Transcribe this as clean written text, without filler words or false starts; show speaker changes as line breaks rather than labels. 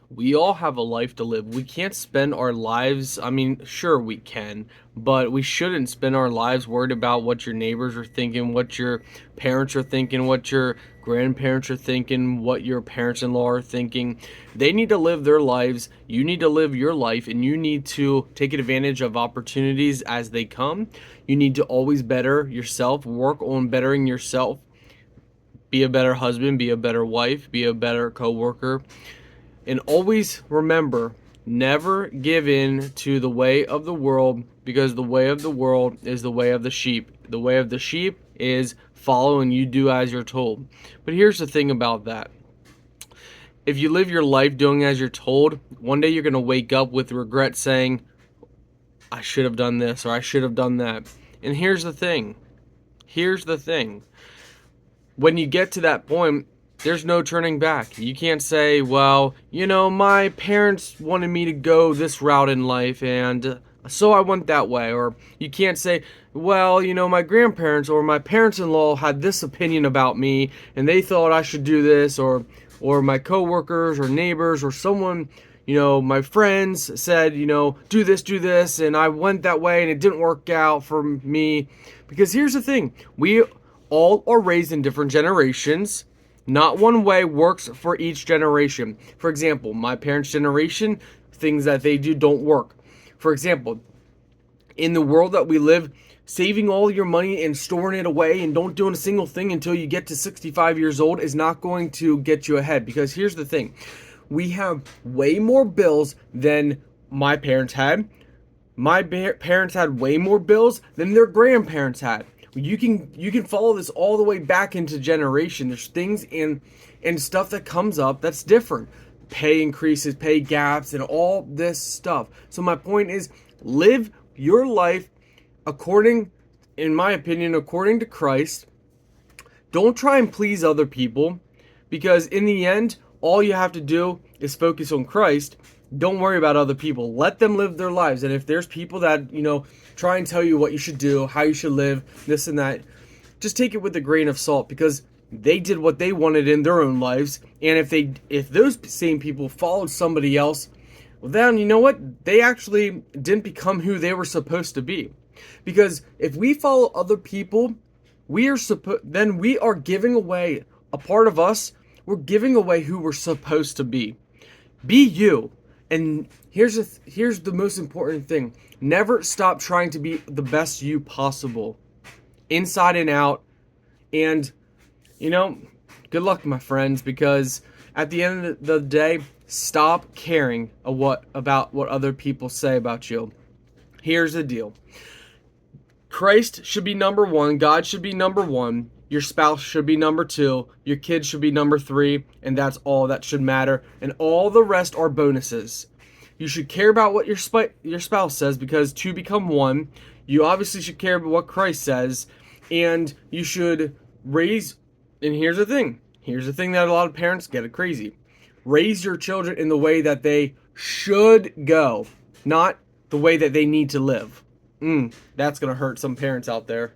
We all have a life to live. We can't spend our lives, I mean, sure we can, but we shouldn't spend our lives worried about what your neighbors are thinking, what your parents are thinking, what your grandparents are thinking, what your parents-in-law are thinking. They need to live their lives. You need to live your life, and you need to take advantage of opportunities as they come. You need to always better yourself, work on bettering yourself. Be a better husband, be a better wife, be a better coworker. And always remember, never give in to the way of the world, because the way of the world is the way of the sheep. The way of the sheep is follow and you do as you're told. But here's the thing about that. If you live your life doing as you're told, one day you're going to wake up with regret saying, I should have done this or I should have done that. And here's the thing. Here's the thing. When you get to that point, there's no turning back. You can't say, well, my parents wanted me to go this route in life, and so I went that way. Or you can't say, well, my grandparents or my parents-in-law had this opinion about me, and they thought I should do this, or my coworkers or neighbors or someone, my friends said, do this, and I went that way, and it didn't work out for me. Because here's the thing. We all are raised in different generations. Not one way works for each generation. For example, my parents' generation, things that they do don't work. For example, in the world that we live, saving all your money and storing it away and don't doing a single thing until you get to 65 years old is not going to get you ahead. Because here's the thing. We have way more bills than my parents had. My parents had way more bills than their grandparents had. You can follow this all the way back into generation. There's things and stuff that comes up that's different. Pay increases, pay gaps, and all this stuff. So my point is, live your life according, in my opinion, according to Christ. Don't try and please other people, because in the end, all you have to do is focus on Christ. Don't worry about other people. Let them live their lives. And if there's people that, try and tell you what you should do, how you should live, this and that, just take it with a grain of salt, because they did what they wanted in their own lives. And if those same people followed somebody else, well, then you know what? They actually didn't become who they were supposed to be. Because if we follow other people, then we are giving away a part of us. We're giving away who we're supposed to be. Be you. And here's the most important thing. Never stop trying to be the best you possible, inside and out. And, good luck, my friends, because at the end of the day, stop caring about what other people say about you. Here's the deal. Christ should be number one. God should be number one. Your spouse should be number two. Your kids should be number three. And that's all that should matter. And all the rest are bonuses. You should care about what your spouse says, because two become one. You obviously should care about what Christ says. And you should raise, and here's the thing. Here's the thing that a lot of parents get it crazy. Raise your children in the way that they should go, not the way that they need to live. That's going to hurt some parents out there.